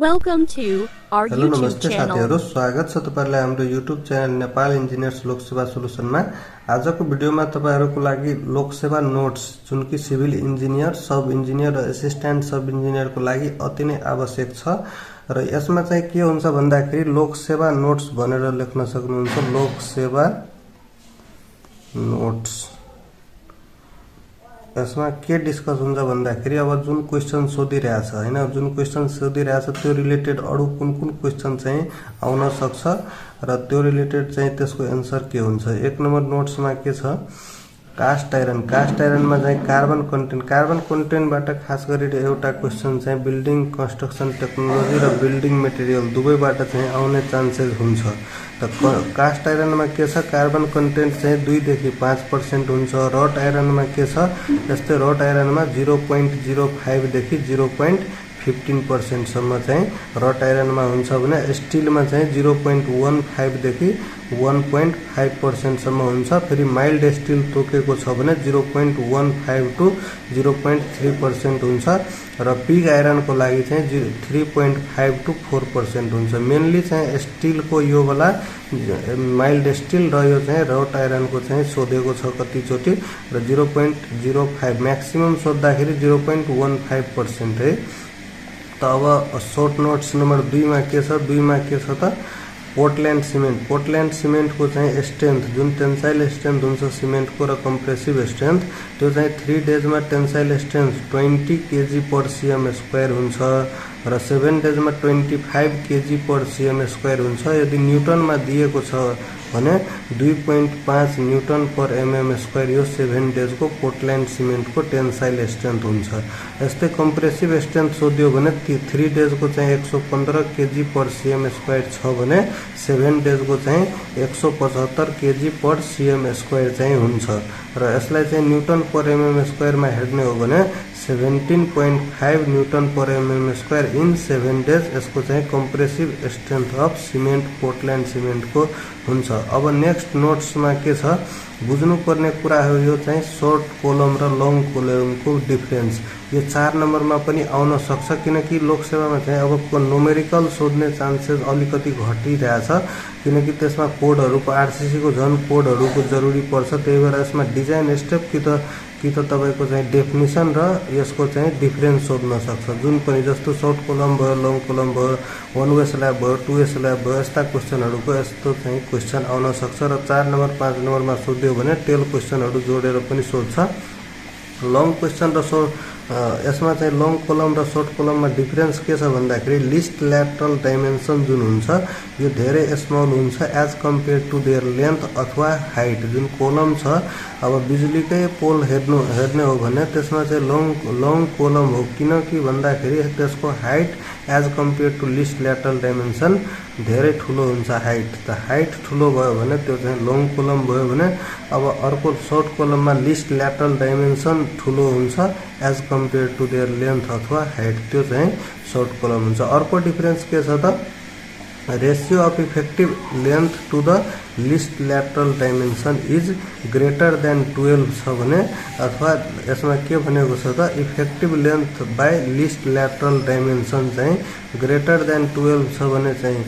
Welcome to our hello YouTube नमस्ते channel. साथीहरु, स्वागत छ तपाईहरुलाई हाम्रो YouTube channel Nepal engineers Loksewa सोलुसनमा। आजको भिडियोमा तपाईहरुको लागि लोकसेवा नोट्स जुन कि सिभिल इन्जिनियर, सब इन्जिनियर र असिस्टेन्ट सब इन्जिनियरको लागि अति नै आवश्यक छ र यसमा चाहिँ के हुन्छ भन्दाखेरि लोकसेवा नोट्स भनेर लेख्न सक्नुहुन्छ। लोकसेवा नोट्स यसमा के डिस्कस हुन्छ भन्दाखेरि अब जुन क्वेशन सोधिरहेछ हैन, जुन क्वेशन सोधिरहेछ त्यो रिलेटेड अरु कुन क्वेशन चाहिँ आउन सक्छ र त्यो रिलेटेड चाहिँ त्यसको आन्सर के हुन्छ। एक नम्बर नोट्समा के छ, कास्ट आइरनमा चाहिँ कार्बन कन्टेन्टबाट खास गरेर एउटा क्वेशन चाहिँ बिल्डिङ कन्स्ट्रक्सन टेक्नोलोजी र बिल्डिङ मटेरियल दुवैबाट चाहिँ आउने चान्सेस हुन्छ। त कास्ट आइरनमा के छ, कार्बन कन्टेन्ट चाहिँ 2 देखि 5% हुन्छ। रट आइरनमा के छ, जस्तै रट आइरनमा 0.05 देखि 0.15% सम्म चाहिँ रट आइरनमा हुन्छ भने स्टीलमा चाहिँ 0.15 देखि 1.5% सम्म हुन्छ। फेरि माइल्ड स्टील तोकेको छ भने 0.15 टु 0.3% हुन्छ र पिग आइरनको लागि चाहिँ 3.5 टु 4% हुन्छ। मेनली चाहिँ स्टीलको यो वाला माइल्ड स्टील र यो चाहिँ रट आइरनको चाहिँ सोधेको छ कतिचोटी र 0.05 म्याक्सिमम सोध्दाखेरि 0.15% है। त अब शॉर्ट नोट्स नम्बर 2 मा के छ, 2 मा के छ त पोर्टल्यान्ड सिमेन्ट को चाहिँ स्ट्रेंथ जुन टेन्साइल स्ट्रेंथ हुन्छ सिमेन्ट को र कम्प्रेसिभ स्ट्रेंथ त्यो चाहिँ 3 डेज मा टेन्साइल स्ट्रेंथ 20 kg पर cm स्क्वायर हुन्छ र 7 डेज मा 25 kg पर cm स्क्वायर हुन्छ। यदि न्यूटन मा दिएको छ भने 2.5 न्यूटन पर mm स्क्वायर यो 7 डेज को पोर्टल्यान्ड सिमेन्ट को टेन्साइल स्ट्रेंथ हुन्छ। यस्तै कम्प्रेसिभ स्ट्रेंथ सोध्यो भने 3 डेज को चाहिँ 115 kg पर cm स्क्वायर छ भने 7 डेज को चाहिँ 175 kg पर cm स्क्वायर चाहिँ हुन्छ र यसलाई चाहिँ न्यूटन पर mm स्क्वायर मा हेर्ने हो भने 17.5 Newton per mm square in 7 days यसको चाहिँ compressive strength of cement Portland cement को हुन्छ। अब नेक्स्ट नोट्स मा के छ, बुझ्नु पर्ने कुरा हो यो चाहिँ शॉर्ट कोलम र लङ कोलमको डिफरेन्स। यो 4 नम्बर मा पनि आउन सक्छ किनकि लोकसेवामा चाहिँ अब न्यूमेरिकल सोध्ने चान्सेस अलिकति घटिरहेछ किनकि त्यसमा कोडहरुको आरसीसी को झन कोडहरुको जरुरी पर्छ। त्यही भएर यसमा डिजाइन स्टेप कि त तपाईको चाहिँ डेफिनेसन र यसको चाहिँ डिफरेन्स सोध्न सक्छ। जुन पनि जस्तो शॉर्ट कोलम भयो, लङ कोलम भयो, 1 वे स्ल्याब भयो, 2 वे स्ल्याब भयो, यस्ता क्वेशनहरुको यस्तो चाहिँ क्वेशन आउन सक्छ र 4 नम्बर 5 नम्बर मा सोध्यो भने टेल क्वेशनहरु जोडेर पनि सोध्छ। लङ क्वेशन र यसमा चाहिँ लङ कोलम र शॉर्ट कोलममा डिफरेन्स के छ भन्दाखेरि लिस्ट ल्याटरल डाइमेन्सन जुन हुन्छ यो धेरै स्मल हुन्छ as compare to their length अथवा हाइट। जुन कोलम छ अब बिजुलीकै पोल हेर्ने हो भने त्यसमा चाहिँ लङ कोलम हो किनकि भन्दाखेरि त्यसको height as compare to least lateral dimension धेरै ठुलो हुन्छ हाइट। त हाइट ठुलो भयो भने त्यो चाहिँ लङ कोलम भयो भने अब अर्को शॉर्ट कोलममा लिस्ट ल्याटरल डाइमेन्सन ठुलो हुन्छ as compare to their length अथवा हाइट, त्यो चाहिँ शॉर्ट कोलम हुन्छ। अर्को डिफरेन्स के छ त, ratio of effective length to the least lateral dimension is greater than 12 छ भने अथवा यसमा के भनेको छ त effective length by least lateral dimension चाहिँ ग्रेटर देन 12 छ भने चाहिँ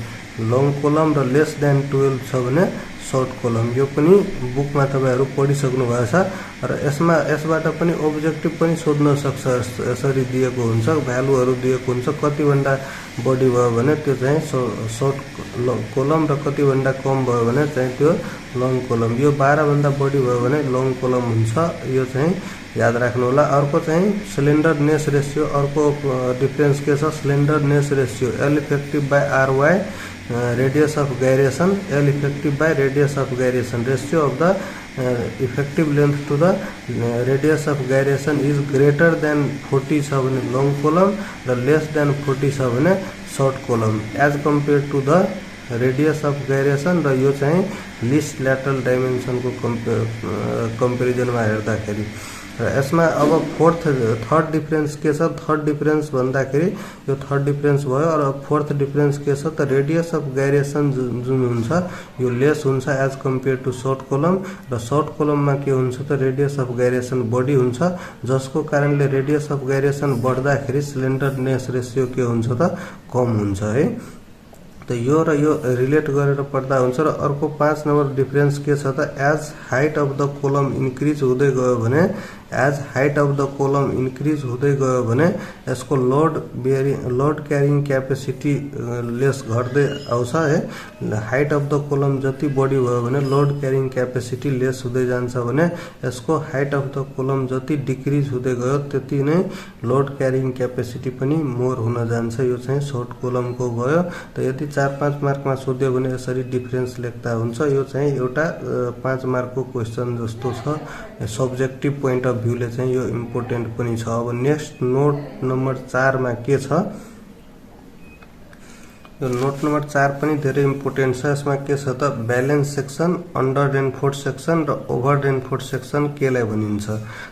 लङ कोलम र लेस देन 12 छ भने शॉर्ट कोलम। यो पनि बुकमा तपाईहरु पढिसक्नु भएछ र यसबाट पनि ऑब्जेक्टिभ पनि सोध्न सक्छ। यसरी दिएको हुन्छ, भ्यालुहरु दिएको हुन्छ, कति भन्दा बढी भयो भने त्यो चाहिँ शॉर्ट कोलम र कति भन्दा कम भयो भने चाहिँ त्यो लङ कोलम। यो 12 भन्दा बढी भयो भने लङ कोलम हुन्छ, यो चाहिँ याद राख्नु होला। अर्को चाहिँ स्लेन्डरनेस रेशियो, अर्को डिफरेन्स के छ, slenderness ratio L effective by RY radius of gyration, L effective by radius of gyration, ratio of the effective length to the radius of gyration is greater than 40 छ भने long column र less than 40 छ भने short column as compared to the radius of gyration र यो चाहिँ list lateral dimension को comparison मा हेर्दाखेरि। र यसमा अब थर्ड डिफरेन्स के छ? थर्ड डिफरेन्स भन्दाखेरि यो थर्ड डिफरेन्स भयो। र फोर्थ डिफरेन्स के छ त? रेडियस अफ गाइरेसन जुन हुन्छ यो लेस हुन्छ as compare to short column, र सर्ट कोलममा के हुन्छ त? रेडियस अफ गाइरेसन बढी हुन्छ, जसको कारणले रेडियस अफ गाइरेसन बढ्दाखेरि स्लेन्डरनेस रेसियो के हुन्छ त? कम हुन्छ है। त यो र यो रिलेट गरेर पढ्दा हुन्छ। र अर्को 5 नम्बर डिफरेन्स के छ त? As height of the column increase हुँदै गयो भने, as height of the column increase हुँदै गयो भने यसको लोड क्यारिङ क्यापेसिटी लेस घट्दै आउँछ है। हाइट अफ द कोलम जति बढी भयो भने लोड क्यारिङ क्यापेसिटी लेस हुँदै जान्छ भने यसको हाइट अफ द कोलम जति डिक्रिज हुँदै गयो त्यति नै लोड क्यारिङ क्यापेसिटी पनि मोर हुन जान्छ। यो चाहिँ सर्ट कोलमको भयो। त यदि 4-5 मार्कमा सोध्यो भने यसरी डिफरेन्स लेख्दा हुन्छ। यो चाहिँ एउटा 5 मार्कको क्वेसन जस्तो छ। सब्जेक्टिभ पोइन्ट अफ भ्यूले चाहिँ यो इम्पोर्टेन्ट पनि छ। अब नेक्स्ट नोट नम्बर 4 मा के छ? यो नोट नम्बर 4 पनि धेरै इम्पोर्टेन्ट छ। यसमा के छ त? Balance section, under reinforce section र ओभर रेनफोर्स सेक्सन केलाई भनिन्छ?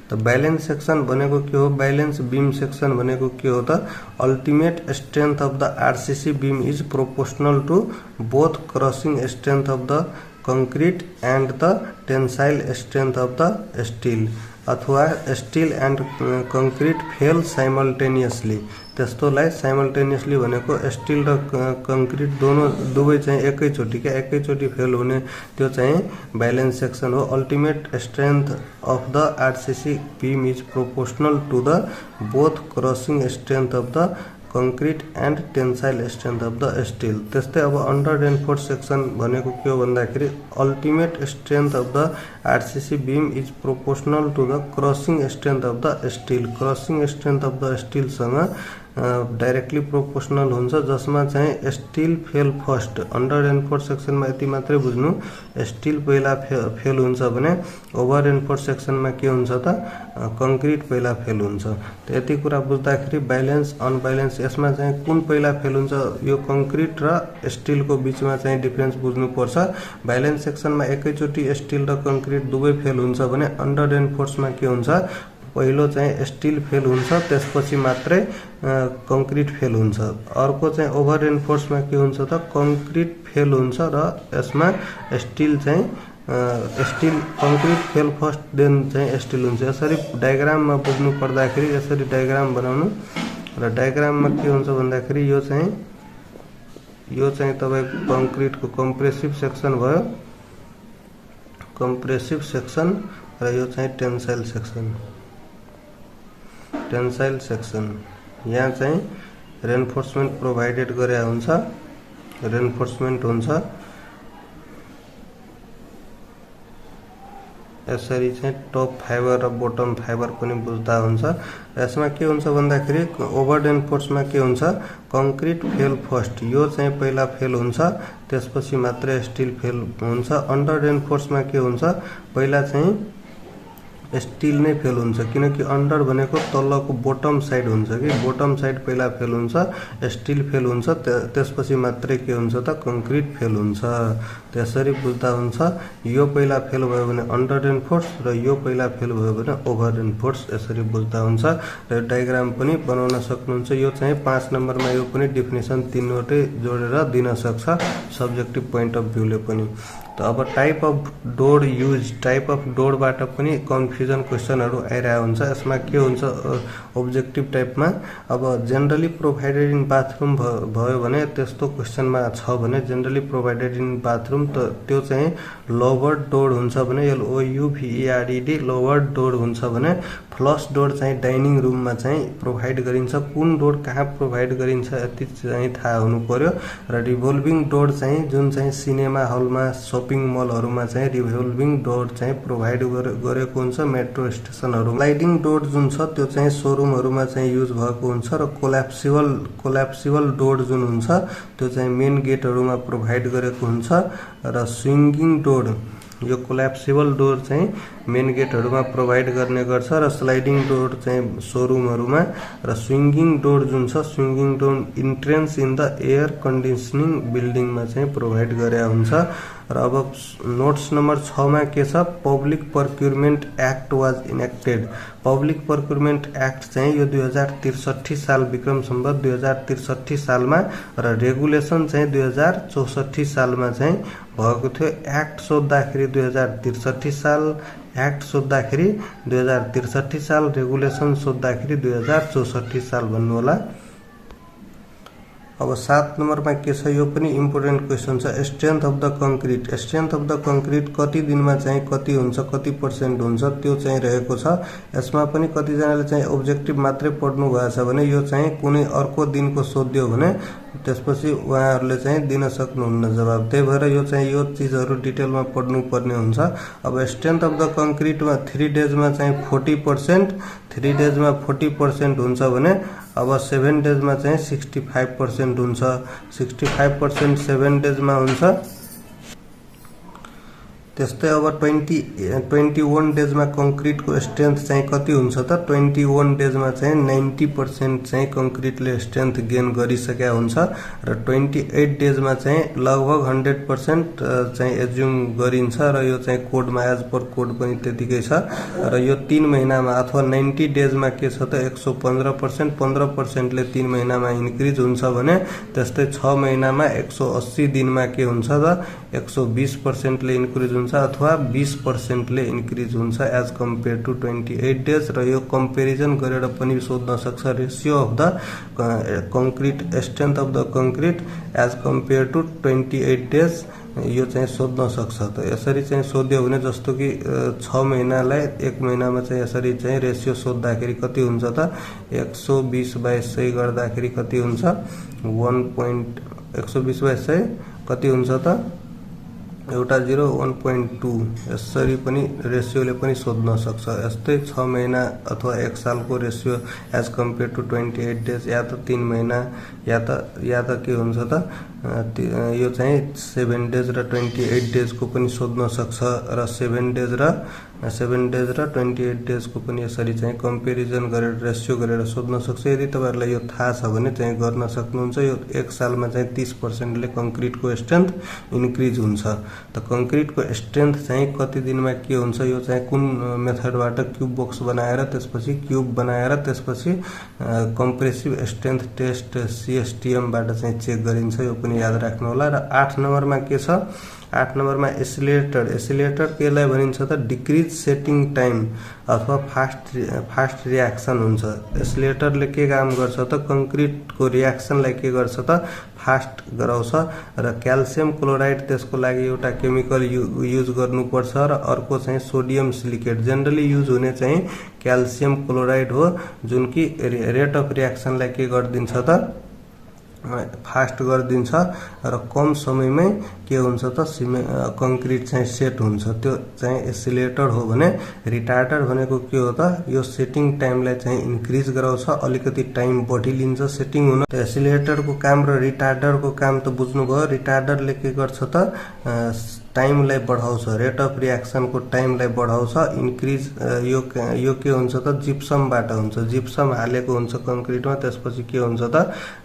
त ब्यालेन्स सेक्सन भनेको के हो? ब्यालेन्स बीम सेक्सन भनेको के हो त? Ultimate strength of the RCC beam is proportional to both crushing strength of the concrete and the tensile strength of the steel, अथवा steel and concrete fail simultaneously. त्यस्तोलाई simultaneously भनेको steel र concrete दुवै चाहिँ एकैचोटि फेल हुने, त्यो चाहिँ ब्यालेन्स सेक्सन हो। Ultimate strength of the RCC beam is proportional to the both crushing strength of the concrete and tensile strength of the steel. त्यस्तै अब अंडर रेनफोर्स सेक्सन भनेको के हो भन्दाखेरि ultimate strength of the RCC beam is proportional to the crushing strength of the steel. Crushing strength of the स्टीलसँग directly proportional हुन्छ, जसमा चाहिँ steel fail first. Under reinforce सेक्सनमा यति मात्रै बुझ्नु, स्टील पहिला फेल हुन्छ भने ओभर रेनफोर्स सेक्सनमा के हुन्छ त? कंक्रीट पहिला फेल हुन्छ। त यति कुरा बुझ्दाखेरि ब्यालेन्स अनब्यालेन्स यसमा चाहिँ कुन पहिला फेल हुन्छ? यो कंक्रीट र स्टीलको बीचमा चाहिँ डिफरेन्स बुझ्नुपर्छ। ब्यालेन्स सेक्सनमा एकैचोटि स्टील र कंक्रीट दुवै फेल हुन्छ भने अंडर रेनफोर्समा के हुन्छ? पहिलो चाहिँ स्टील फेल हुन्छ, त्यसपछि मात्रै कंक्रीट फेल हुन्छ। अर्को चाहिँ ओभर रेनफोर्समा के हुन्छ त? कंक्रीट फेल हुन्छ र यसमा स्टील चाहिँ कंक्रीट फेल फर्स्ट देन चाहिँ स्टील हुन्छ। यसरी डायग्राममा बुझ्नु पर्दाखेरि यसरी डायग्राम बनाउनु, र डायग्राममा के हुन्छ भन्दाखेरि यो चाहिँ तपाईको कंक्रीटको कम्प्रेसिभ सेक्सन भयो, कम्प्रेसिभ सेक्सन, र यो चाहिँ टेन्साइल सेक्सन। टेन्साइल सेक्सन यहाँ चाहिँ रेनफोर्समेन्ट प्रोभाइडेड गरे हुन्छ, रेनफोर्समेन्ट हुन्छ। यसरी चाहिँ टप फाइबर र बटम फाइबर पनि बुझ्दा हुन्छ। यसमा के हुन्छ भन्दाखेरि ओभर रेनफोर्समा के हुन्छ? कंक्रीट फेल फर्स्ट, यो चाहिँ पहिला फेल हुन्छ, त्यसपछि मात्रै स्टील फेल हुन्छ। अंडर रेनफोर्समा के हुन्छ? पहिला चाहिँ स्टील नै फेल हुन्छ, किनकि अंडर भनेको तलको बोटम साइड हुन्छ कि बोटम साइड पहिला फेल हुन्छ, स्टील फेल हुन्छ, त्यसपछि मात्रै के हुन्छ त? कंक्रीट फेल हुन्छ। त्यसरी बुझ्दा हुन्छ। यो पहिला फेल भयो भने अंडर रेनफोर्स र यो पहिला फेल भयो भने ओभर रेनफोर्स, यसरी बुझ्दा हुन्छ। र डायग्राम पनि बनाउन सक्नुहुन्छ। यो चाहिँ 5 नम्बरमा यो पनि डेफिनेसन 3 वटै जोडेर दिन सक्छ सब्जेक्टिभ पोइन्ट अफ भ्यूले पनि। त अब type of door use, type of डोरबाट पनि कन्फ्युजन क्वेसनहरू आइरहेको हुन्छ। यसमा के हुन्छ ओब्जेक्टिभ टाइपमा? अब जेनरली प्रोभाइडेड इन बाथरूम भयो भने त्यस्तो क्वेसनमा छ भने जेनरली प्रोभाइडेड इन बाथरूम त त्यो चाहिँ लोवर्ड डोर हुन्छ भने LOUVERED लोवर्ड डोर हुन्छ भने फ्लस डोर चाहिँ डाइनिङ रुममा चाहिँ प्रोभाइड गरिन्छ। कुन डोर कहाँ प्रोभाइड गरिन्छ यति चाहिँ थाहा हुनु पर्यो। र रिभल्भिङ डोर चाहिँ जुन चाहिँ सिनेमा हलमा शपिङ मलहरूमा चाहिँ रिभल्भिङ डोर चाहिँ प्रोभाइड गरेको हुन्छ मेट्रो स्टेसनहरू। स्लाइडिङ डोर जुन छ त्यो चाहिँ सोरुमहरूमा चाहिँ युज भएको हुन्छ। र कोल्याप्सिबल डोर जुन हुन्छ त्यो चाहिँ मेन गेटहरूमा प्रोभाइड गरेको हुन्छ। र स्विङ्गिङ डोर यो कोल्याप्सिबल डोर चाहिँ मेन गेटहरुमा प्रोभाइड गर्ने गर्छ र स्लाइडिङ डोर चाहिँ शोरूमहरुमा र स्विङ्गिङ डोर जुन छ swinging door entrance in the air conditioning बिल्डिङमा चाहिँ प्रोभाइड गरे हुन्छ। र अब नोट्स नम्बर 6 मा के छ public procurement act was enacted. Public procurement act चाहिँ यो 2063 साल विक्रम सम्वत 2063 सालमा र रेगुलेसन चाहिँ 2064 सालमा चाहिँ भएको थियो। एक्ट सोध्दाखेरि 2063 साल, एक्ट सोध्दाखेरि 2063 साल, रेगुलेसन सोध्दाखेरि 2064 साल भन्नु होला। अब 7 नम्बरमा के छ यो पनि इम्पोर्टेन्ट क्वेशन छ strength of the concrete. Strength of the concrete कति दिनमा चाहिँ कति हुन्छ, कति % हुन्छ त्यो चाहिँ रहेको छ। यसमा पनि कति जनाले चाहिँ ऑब्जेक्टिभ मात्रै पढ्नु भएछ भने यो चाहिँ कुनै अर्को दिनको सोध्यो भने त्यसपछि उहाँहरुले चाहिँ दिन सक्नुहुन्न जवाब। त्यही भएर यो चाहिँ यो चीजहरु डिटेलमा पढ्नु पर्ने हुन्छ। अब स्ट्रेन्थ अफ द कंक्रीटमा 3 डेजमा चाहिँ 40%, 3 डेजमा 40% हुन्छ भने अब 7 डेजमा चाहिँ 65% हुन्छ। 65% 7 डेजमा हुन्छ। त्यस्तै अब 21 डेजमा कंक्रीटको स्ट्रेन्थ चाहिँ कति हुन्छ त 21 डेजमा चाहिँ 90% चाहिँ कंक्रीटले स्ट्रेन्थ गेन गरिसकेका हुन्छ र 28 डेजमा चाहिँ लगभग 100% चाहिँ एज्युम गरिन्छ र यो चाहिँ कोडमा एज पर कोड पनि त्यतिकै छ। र यो 3 महिनामा अथवा 90 डेजमा के छ त 115%, 15% ले 3 महिनामा इन्क्रिज हुन्छ भने त्यस्तै 6 महिनामा 180 दिनमा के हुन्छ त 120% ले इन्क्रिज हुन्छ अथवा 20% ले इन्क्रिज हुन्छ एज कम्पेयर टु 28 डेज। र यो कम्पेरिजन गरेर पनि सोध्न सक्छ ratio of the concrete strength of the concrete as compare to 28 days यो चाहिँ सोध्न सक्छ। त यसरी चाहिँ सोध्यो भने जस्तो कि 6 महिनालाई 1 महिनामा चाहिँ यसरी चाहिँ रेशियो सोध्दाखेरि कति हुन्छ त 120/100 गर्दाखेरि कति हुन्छ 1.120/100 कति हुन्छ त एउटा 0 1.2 यसरी पनि रेशियोले पनि सोध्न सक्छ। यस्तै 6 महिना अथवा 1 सालको ratio as compare to 28 days या त 3 महिना या त के हुन्छ त यो चाहिँ 7 डेज र 28 डेज को पनि सोध्न सक्छ र 7 डेज र 28 डेज को पनि यसरी चाहिँ कम्पेरिजन गरेर रेशियो गरेर सोध्न सक्छ। यदि तपाईहरुलाई यो थाहा छ भने चाहिँ गर्न सक्नुहुन्छ। यो 1 सालमा चाहिँ 30% ले कंक्रीटको स्ट्रेन्थ इन्क्रिज हुन्छ। त कंक्रीटको स्ट्रेन्थ चाहिँ कति दिनमा के हुन्छ यो चाहिँ कुन मेथडबाट क्यूब बक्स बनाएर त्यसपछि क्यूब बनाएर त्यसपछि कम्प्रेसिभ स्ट्रेन्थ टेस्ट CSTM बाट चाहिँ चेक गरिन्छ। यो पनि याद राख्नु होला। र 8 नम्बरमा के छ 8 नम्बरमा एसिलेटर केलाई भनिन्छ त डिक्रिज सेटिङ टाइम अथवा फास्ट रियाक्सन हुन्छ। एसिलेटरले के काम गर्छ त कंक्रीटको रियाक्सनलाई के गर्छ त फास्ट गराउँछ र क्याल्सियम क्लोराइड त्यसको लागि एउटा केमिकल युज गर्नुपर्छ र अर्को चाहिँ सोडियम सिलिकेट। जनरली युज हुने चाहिँ क्याल्सियम क्लोराइड हो जुन कि रेट अफ रियाक्सनलाई के गर्दिन्छ त फास्ट गर्दिन्छ र कम समयमै के हुन्छ त कंक्रीट चाहिँ सेट हुन्छ। त्यो चाहिँ एसिलेटर हो भने रिटार्डर भनेको के हो त यो सेटिङ टाइमलाई चाहिँ इन्क्रिज गराउँछ। अलिकति टाइम बढी लिन्छ सेटिङ हुन। एसिलेटरको काम र रिटार्डरको काम त बुझ्नुभयो। रिटार्डरले के गर्छ त टाइमलाई बढाउँछ रेट अफ रियाक्सनको टाइमलाई बढाउँछ इन्क्रिज। यो के हुन्छ त जिप्समबाट हुन्छ। जिप्सम हालेको हुन्छ कंक्रीटमा त्यसपछि के हुन्छ त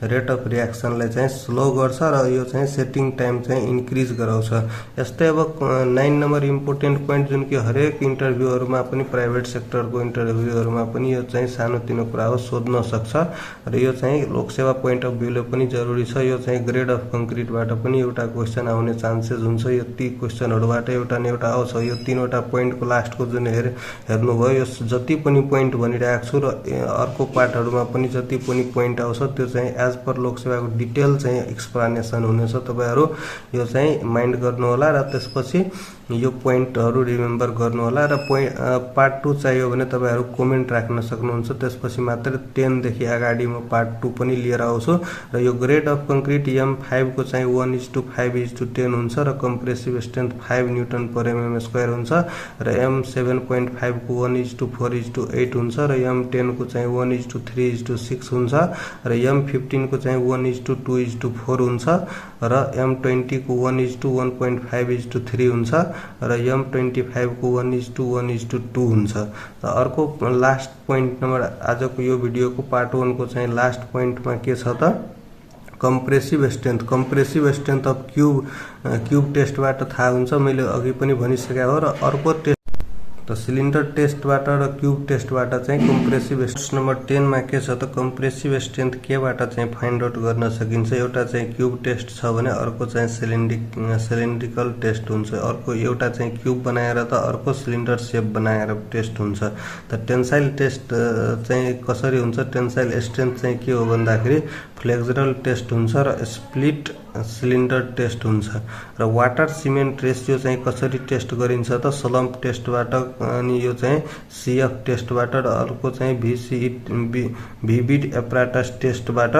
रेट अफ रियाक्सनलाई चाहिँ स्लो गर्छ र यो चाहिँ सेटिङ टाइम चाहिँ इन्क्रिज गराउँछ। यस्तै अब 9 नम्बर इम्पोर्टेन्ट पोइन्ट जुन कि हरेक इन्टरभ्यूहरुमा पनि प्राइभेट सेक्टरको इन्टरभ्यूहरुमा पनि यो चाहिँ सानोतिनो कुरा हो सोध्न सक्छ र यो चाहिँ लोकसेवा पोइन्ट अफ भ्यूले पनि जरुरी छ। यो चाहिँ ग्रेड अफ कंक्रीटबाट पनि एउटा क्वेशन आउने चान्सेस हुन्छ। यो ती क्वेशनहरुबाट एउटा न एउटा आउँछ। यो 3वटा पोइन्टको लास्टको जुन हेर्नुभयो यो जति पनि पोइन्ट भनिरहेको छु र अर्को पार्टहरुमा पनि जति पनि पोइन्ट आउँछ त्यो चाहिँ एज पर लोकसेवाको डिटेल चाहिँ एक्सप्लेनेसन हुनेछ। तपाईहरु यो चाहिँ माइन्ड गर्नु होला र त्यसपछि यो पोइन्टहरु रिमेम्बर गर्नु होला। र पार्ट 2 चाहियो भने तपाईहरु कमेन्ट राख्न सक्नुहुन्छ। त्यसपछि मात्र 10 देखि अगाडि म पार्ट 2 पनि लिएर आउँछु। र यो ग्रेड अफ कंक्रीट M5 को चाहिँ 1:5:10 हुन्छ र कम्प्रेसिभ स्ट्रेन्थ 5 न्युटन पर एमएम स्क्वायर हुन्छ र एम 7.5 को 1:4:8 हुन्छ र एम 10 को चाहिँ 1:3:6 हुन्छ र एम 15 को चाहिँ 1:2:4 हुन्छ र एम 20 को 1:1.5:3 हुन्छ र एम 25 को 1:1:2 हुन्छ। र अर्को लास्ट पोइन्ट नम्बर आजको यो भिडियोको पार्ट 1 को चाहिँ लास्ट पोइन्टमा के छ त कम्प्रेसिभ स्ट्रेन्थ अफ क्यूब टेस्टबाट थाहा हुन्छ, मैले अघि पनि भनिसके हो। र अर्को टेस्ट त सिलिन्डर टेस्टबाट र क्यूब टेस्टबाट चाहिँ कम्प्रेसिभ स्ट्रेन्थ नम्बर 10 मा के छ त कम्प्रेसिभ स्ट्रेन्थ केबाट चाहिँ फाइन्ड आउट गर्न सकिन्छ। एउटा चाहिँ क्यूब टेस्ट छ भने अर्को चाहिँ सिलिन्ड्रिकल टेस्ट हुन्छ, अर्को एउटा चाहिँ क्यूब बनाएर त अर्को सिलिन्डर सेप बनाएर टेस्ट हुन्छ। त टेन्साइल टेस्ट चाहिँ कसरी हुन्छ, टेन्साइल स्ट्रेन्थ चाहिँ के हो भन्दाखेरि फ्लेक्सरल टेस्ट हुन्छ र स्प्लिट सिलिन्डर टेस्ट हुन्छ। र वाटर सिमेन्ट रेसियो चाहिँ कसरी टेस्ट गरिन्छ त स्लम्प टेस्टबाट, अनि यो चाहिँ सीएफ टेस्टबाट र अर्को चाहिँ भिभिड एप्राटस टेस्टबाट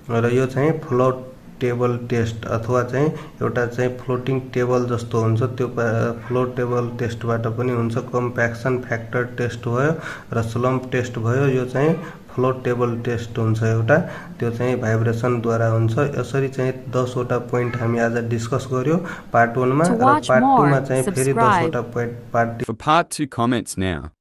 र यो चाहिँ फ्लोट टेबल टेस्ट अथवा चाहिँ एउटा चाहिँ फ्लोटिङ टेबल जस्तो हुन्छ त्यो फ्लोट टेबल टेस्टबाट पनि हुन्छ। कम्प्याक्सन फ्याक्टर टेस्ट भयो र स्लम्प टेस्ट भयो, यो चाहिँ फ्लोट टेबल टेस्ट हुन्छ एउटा, त्यो चाहिँ भाइब्रेसनद्वारा हुन्छ। यसरी चाहिँ 10 वटा पोइन्ट हामी आज डिस्कस गर्यो पार्ट 1 मा, र पार्ट 2 मा चाहिँ फेरि 10 वटा point part For part 2 comments now.